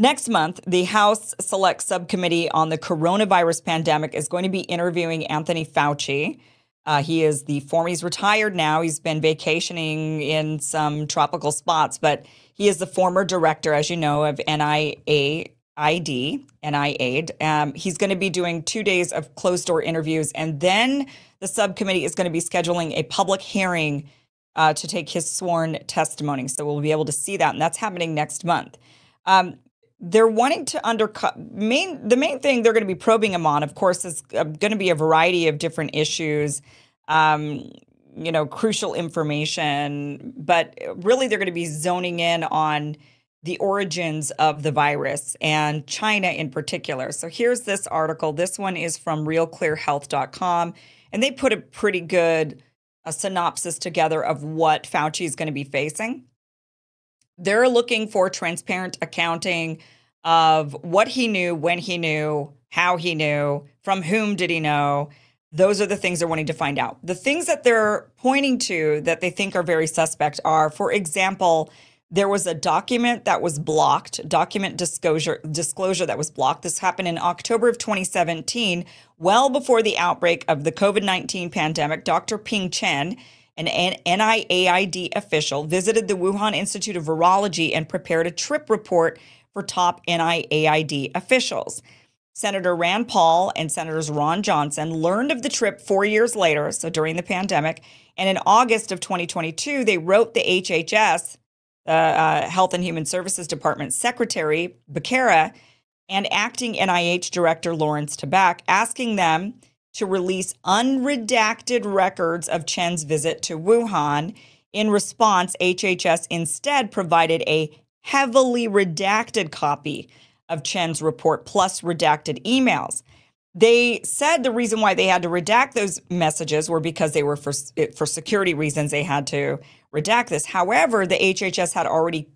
Next month, the House Select Subcommittee on the Coronavirus Pandemic is going to be interviewing Anthony Fauci. He's retired now. He's been vacationing in some tropical spots, but he is the former director, as you know, of NIAID. He's going to be doing 2 days of closed-door interviews, and then the subcommittee is going to be scheduling a public hearing to take his sworn testimony. So we'll be able to see that, and that's happening next month. They're wanting to undercut the main thing they're going to be probing him on, of course, is going to be a variety of different issues, crucial information. But really, they're going to be zoning in on the origins of the virus and China in particular. So here's this article. This one is from realclearhealth.com, and they put a pretty good synopsis together of what Fauci is going to be facing. They're looking for transparent accounting of what he knew, when he knew, how he knew, from whom did he know. Those are the things they're wanting to find out. The things that they're pointing to that they think are very suspect are, for example, there was a document that was blocked, document disclosure that was blocked. This happened in October of 2017, well before the outbreak of the COVID-19 pandemic. Dr. Ping Chen, an NIAID official, visited the Wuhan Institute of Virology and prepared a trip report for top NIAID officials. Senator Rand Paul and Senators Ron Johnson learned of the trip 4 years later, so during the pandemic, and in August of 2022, they wrote the HHS, Health and Human Services Department Secretary Becerra, and acting NIH Director Lawrence Tabak, asking them to release unredacted records of Chen's visit to Wuhan. In response, HHS instead provided a heavily redacted copy of Chen's report plus redacted emails. They said the reason why they had to redact those messages were because they were for security reasons. They had to redact this. However, the HHS had already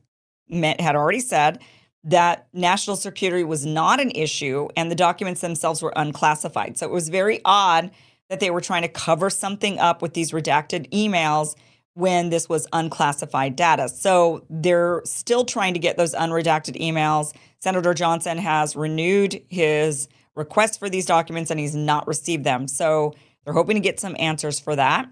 said that national security was not an issue and the documents themselves were unclassified. So it was very odd that they were trying to cover something up with these redacted emails when this was unclassified data. So they're still trying to get those unredacted emails. Senator Johnson has renewed his request for these documents and he's not received them. So they're hoping to get some answers for that.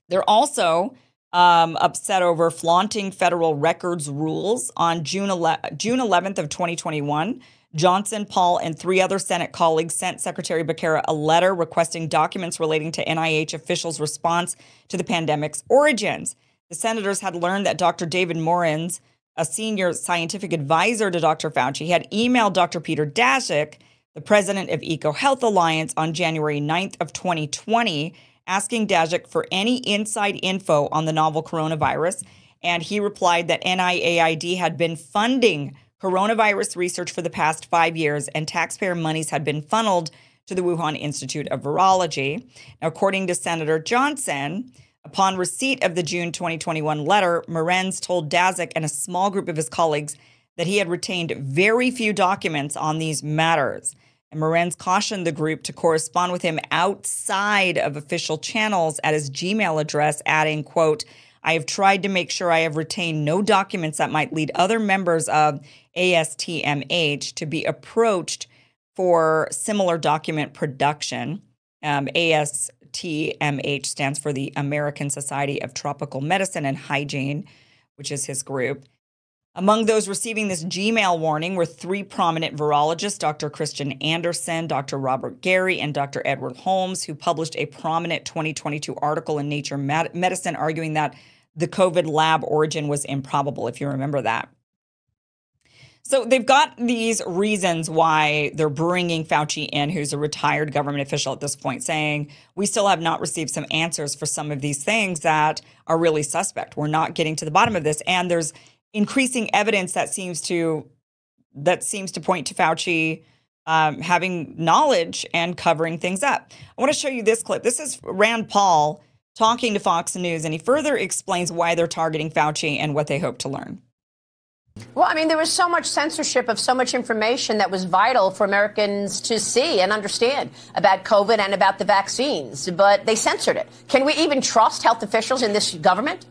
They're also upset over flaunting federal records rules. On June 11th of 2021, Johnson, Paul, and 3 other Senate colleagues sent Secretary Becerra a letter requesting documents relating to NIH officials' response to the pandemic's origins. The senators had learned that Dr. David Morens, a senior scientific advisor to Dr. Fauci, had emailed Dr. Peter Daszak, the president of EcoHealth Alliance, on January 9th of 2020, asking Daszak for any inside info on the novel coronavirus. And he replied that NIAID had been funding coronavirus research for the past 5 years, and taxpayer monies had been funneled to the Wuhan Institute of Virology. Now, according to Senator Johnson, upon receipt of the June 2021 letter, Morens told Daszak and a small group of his colleagues that he had retained very few documents on these matters. And Morens cautioned the group to correspond with him outside of official channels at his Gmail address, adding, quote, "I have tried to make sure I have retained no documents that might lead other members of ASTMH to be approached for similar document production." ASTMH stands for the American Society of Tropical Medicine and Hygiene, which is his group. Among those receiving this Gmail warning were 3 prominent virologists, Dr. Christian Anderson, Dr. Robert Gary, and Dr. Edward Holmes, who published a prominent 2022 article in Nature Medicine arguing that the COVID lab origin was improbable, if you remember that. So they've got these reasons why they're bringing Fauci in, who's a retired government official at this point, saying we still have not received some answers for some of these things that are really suspect. We're not getting to the bottom of this. And there's increasing evidence that seems to point to Fauci having knowledge and covering things up. I want to show you this clip. This is Rand Paul talking to Fox News, and he further explains why they're targeting Fauci and what they hope to learn. Well, I mean, there was so much censorship of so much information that was vital for Americans to see and understand about COVID and about the vaccines, but they censored it. Can we even trust health officials in this government?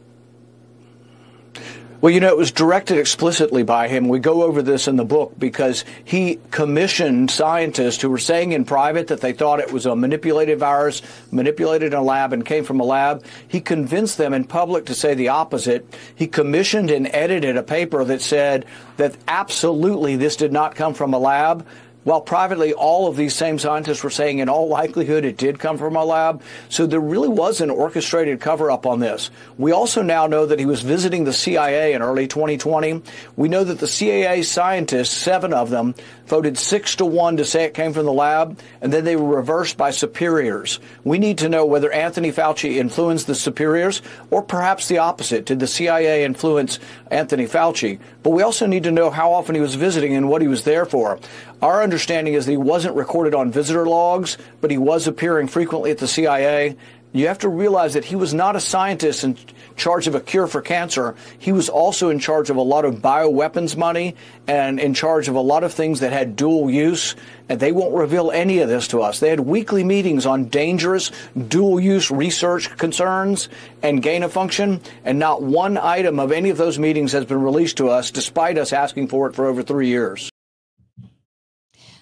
Well, it was directed explicitly by him. We go over this in the book because he commissioned scientists who were saying in private that they thought it was a manipulated virus, manipulated in a lab and came from a lab. He convinced them in public to say the opposite. He commissioned and edited a paper that said that absolutely this did not come from a lab, while privately all of these same scientists were saying in all likelihood it did come from a lab. So there really was an orchestrated cover-up on this. We also now know that he was visiting the CIA in early 2020. We know that the CIA scientists, 7 of them, voted 6-1 to say it came from the lab, and then they were reversed by superiors. We need to know whether Anthony Fauci influenced the superiors or perhaps the opposite. Did the CIA influence Anthony Fauci? But we also need to know how often he was visiting and what he was there for. Our understanding is that he wasn't recorded on visitor logs, but he was appearing frequently at the CIA. You have to realize that he was not a scientist in charge of a cure for cancer. He was also in charge of a lot of bioweapons money and in charge of a lot of things that had dual use. And they won't reveal any of this to us. They had weekly meetings on dangerous dual use research concerns and gain of function. And not one item of any of those meetings has been released to us, despite us asking for it for over 3 years.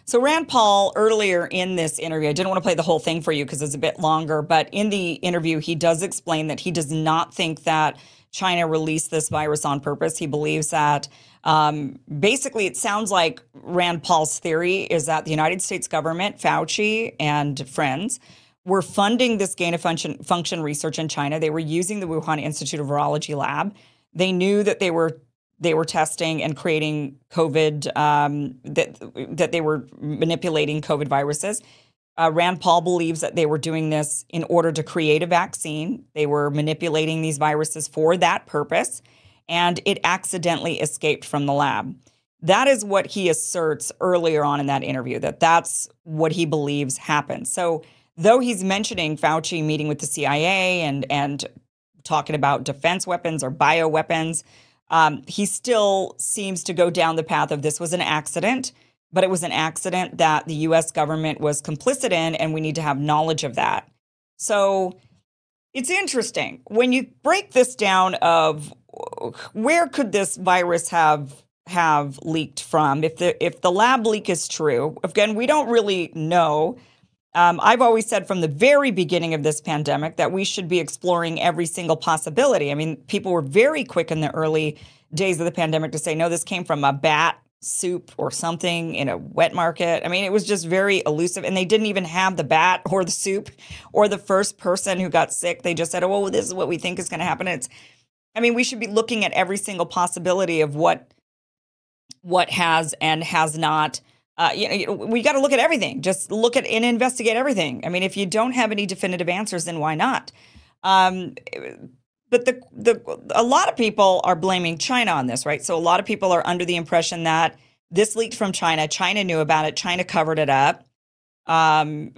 So Rand Paul, earlier in this interview, I didn't want to play the whole thing for you because it's a bit longer, but in the interview, he does explain that he does not think that China released this virus on purpose. He believes that basically it sounds like Rand Paul's theory is that the United States government, Fauci and friends, were funding this gain of function research in China. They were using the Wuhan Institute of Virology lab. They knew that they were testing and creating COVID, that they were manipulating COVID viruses. Rand Paul believes that they were doing this in order to create a vaccine. They were manipulating these viruses for that purpose, and it accidentally escaped from the lab. That is what he asserts earlier on in that interview, that's what he believes happened. So though he's mentioning Fauci meeting with the CIA and talking about defense weapons or bioweapons, he still seems to go down the path of this was an accident, but it was an accident that the U.S. government was complicit in, and we need to have knowledge of that. So it's interesting when you break this down of where could this virus have leaked from? If the lab leak is true, again, we don't really know. I've always said from the very beginning of this pandemic that we should be exploring every single possibility. I mean, people were very quick in the early days of the pandemic to say, no, this came from a bat soup or something in a wet market. I mean, it was just very elusive. And they didn't even have the bat or the soup or the first person who got sick. They just said, oh, well, this is what we think is going to happen. We should be looking at every single possibility of what has and has not. We got to look at everything. Just look at and investigate everything. I mean, if you don't have any definitive answers, then why not? But a lot of people are blaming China on this, right? So a lot of people are under the impression that this leaked from China. China knew about it. China covered it up. Then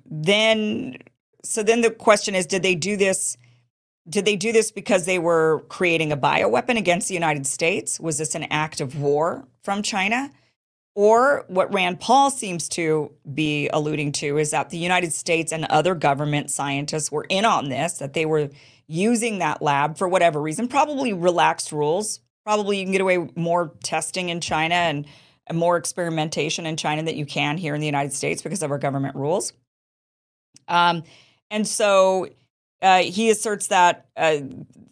the question is, did they do this? Did they do this because they were creating a bioweapon against the United States? Was this an act of war from China? Or what Rand Paul seems to be alluding to is that the United States and other government scientists were in on this, that they were using that lab for whatever reason, probably relaxed rules. Probably you can get away with more testing in China and more experimentation in China that you can here in the United States because of our government rules. And so he asserts that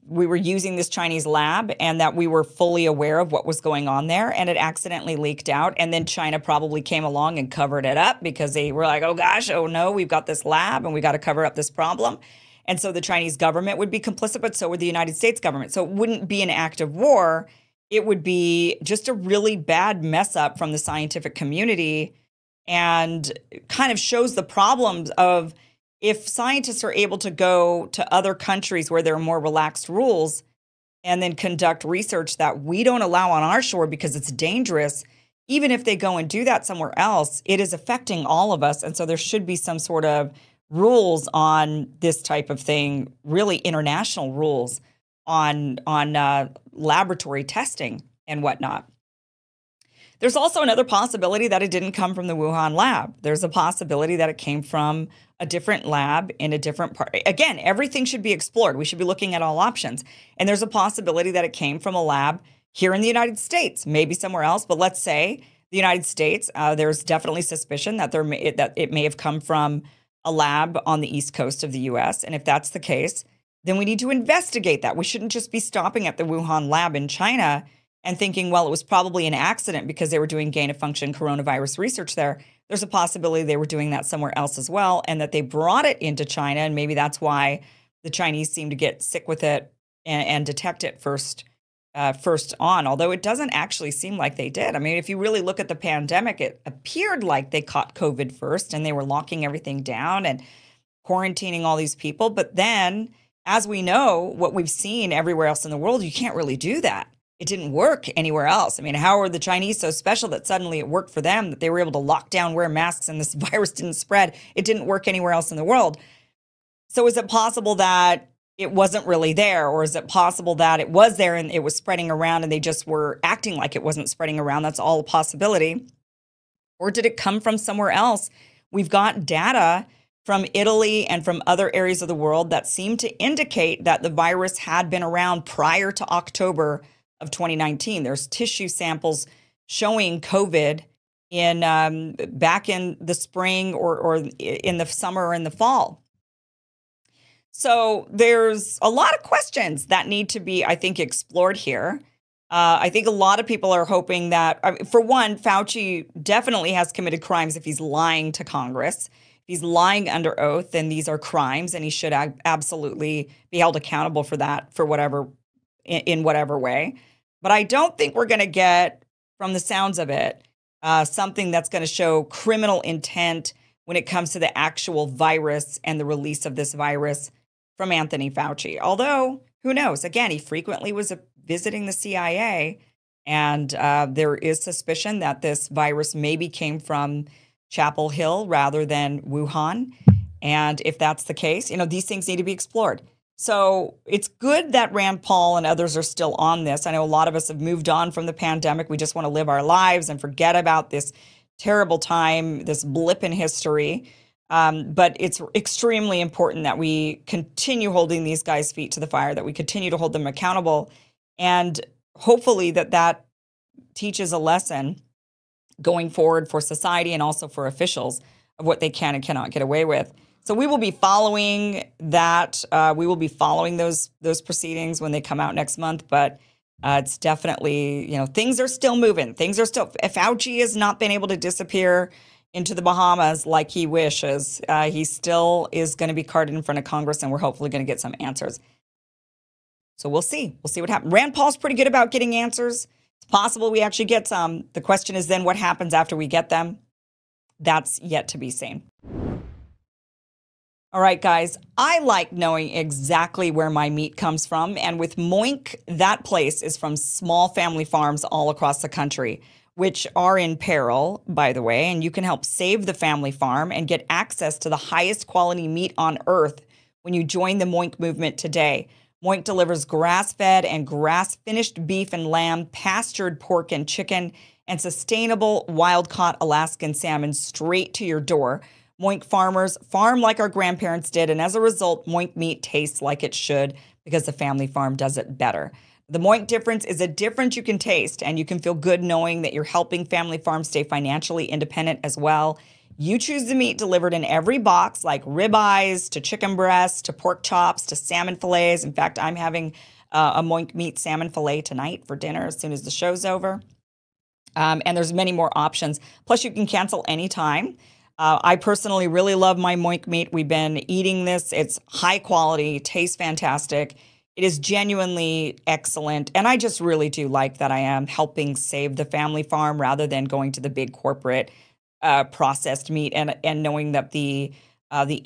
we were using this Chinese lab and that we were fully aware of what was going on there, and it accidentally leaked out. And then China probably came along and covered it up because they were like, oh gosh, oh no, we've got this lab and we got to cover up this problem. And so the Chinese government would be complicit, but so would the United States government. So it wouldn't be an act of war. It would be just a really bad mess up from the scientific community, and kind of shows the problems of if scientists are able to go to other countries where there are more relaxed rules and then conduct research that we don't allow on our shore because it's dangerous, even if they go and do that somewhere else, it is affecting all of us. And so there should be some sort of rules on this type of thing, really international rules on laboratory testing and whatnot. There's also another possibility that it didn't come from the Wuhan lab. There's a possibility that it came from a different lab in a different part. Again, everything should be explored. We should be looking at all options. And there's a possibility that it came from a lab here in the United States, maybe somewhere else, but let's say the United States, there's definitely suspicion that that it may have come from a lab on the East Coast of the US. And if that's the case, then we need to investigate that. We shouldn't just be stopping at the Wuhan lab in China and thinking, well, it was probably an accident because they were doing gain-of-function coronavirus research there. There's a possibility they were doing that somewhere else as well, and that they brought it into China, and maybe that's why the Chinese seem to get sick with it and detect it first on, although it doesn't actually seem like they did. I mean, if you really look at the pandemic, it appeared like they caught COVID first, and they were locking everything down and quarantining all these people. But then, as we know, what we've seen everywhere else in the world, you can't really do that. It didn't work anywhere else. I mean, how are the Chinese so special that suddenly it worked for them, that they were able to lock down, wear masks, and this virus didn't spread? It didn't work anywhere else in the world. So is it possible that it wasn't really there? Or is it possible that it was there and it was spreading around and they just were acting like it wasn't spreading around? That's all a possibility. Or did it come from somewhere else? We've got data from Italy and from other areas of the world that seem to indicate that the virus had been around prior to October of 2019. There's tissue samples showing COVID in back in the spring or in the summer or in the fall. So there's a lot of questions that need to be, I think, explored here. I think a lot of people are hoping that, for one, Fauci definitely has committed crimes if he's lying to Congress. If he's lying under oath, then these are crimes, and he should absolutely be held accountable for that, for whatever, in whatever way. But I don't think we're going to get, from the sounds of it, something that's going to show criminal intent when it comes to the actual virus and the release of this virus from Anthony Fauci. Although, who knows? Again, he frequently was visiting the CIA, and there is suspicion that this virus maybe came from Chapel Hill rather than Wuhan. And if that's the case, these things need to be explored. So it's good that Rand Paul and others are still on this. I know a lot of us have moved on from the pandemic. We just want to live our lives and forget about this terrible time, this blip in history. But it's extremely important that we continue holding these guys' feet to the fire, that we continue to hold them accountable. And hopefully that teaches a lesson going forward for society and also for officials of what they can and cannot get away with. So we will be following that. We will be following those proceedings when they come out next month. But it's definitely, things are still moving. Fauci has not been able to disappear into the Bahamas like he wishes. He still is going to be carted in front of Congress, and we're hopefully going to get some answers. So we'll see. We'll see what happens. Rand Paul's pretty good about getting answers. It's possible we actually get some. The question is then what happens after we get them? That's yet to be seen. All right, guys, I like knowing exactly where my meat comes from. And with Moink, that place is from small family farms all across the country, which are in peril, by the way. And you can help save the family farm and get access to the highest quality meat on earth when you join the Moink movement today. Moink delivers grass-fed and grass-finished beef and lamb, pastured pork and chicken, and sustainable wild-caught Alaskan salmon straight to your door. Moink farmers farm like our grandparents did, and as a result, Moink meat tastes like it should because the family farm does it better. The Moink difference is a difference you can taste, and you can feel good knowing that you're helping family farms stay financially independent as well. You choose the meat delivered in every box, like ribeyes to chicken breasts to pork chops to salmon fillets. In fact, I'm having a Moink meat salmon fillet tonight for dinner as soon as the show's over. And there's many more options. Plus, you can cancel anytime. I personally really love my Moink meat. We've been eating this. It's high quality, tastes fantastic. It is genuinely excellent. And I just really do like that I am helping save the family farm rather than going to the big corporate processed meat and knowing that the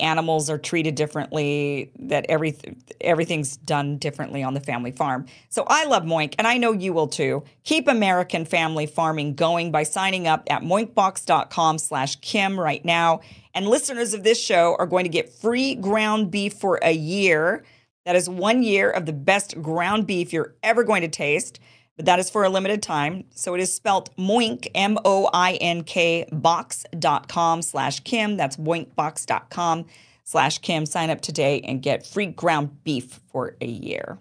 animals are treated differently, that everything's done differently on the family farm. So I love Moink, and I know you will too. Keep American family farming going by signing up at moinkbox.com/Kim right now. And listeners of this show are going to get free ground beef for a year. That is 1 year of the best ground beef you're ever going to taste. But that is for a limited time. So it is spelt Moink, M-O-I-N-K, box.com/Kim. That's moinkbox.com/Kim. Sign up today and get free ground beef for a year.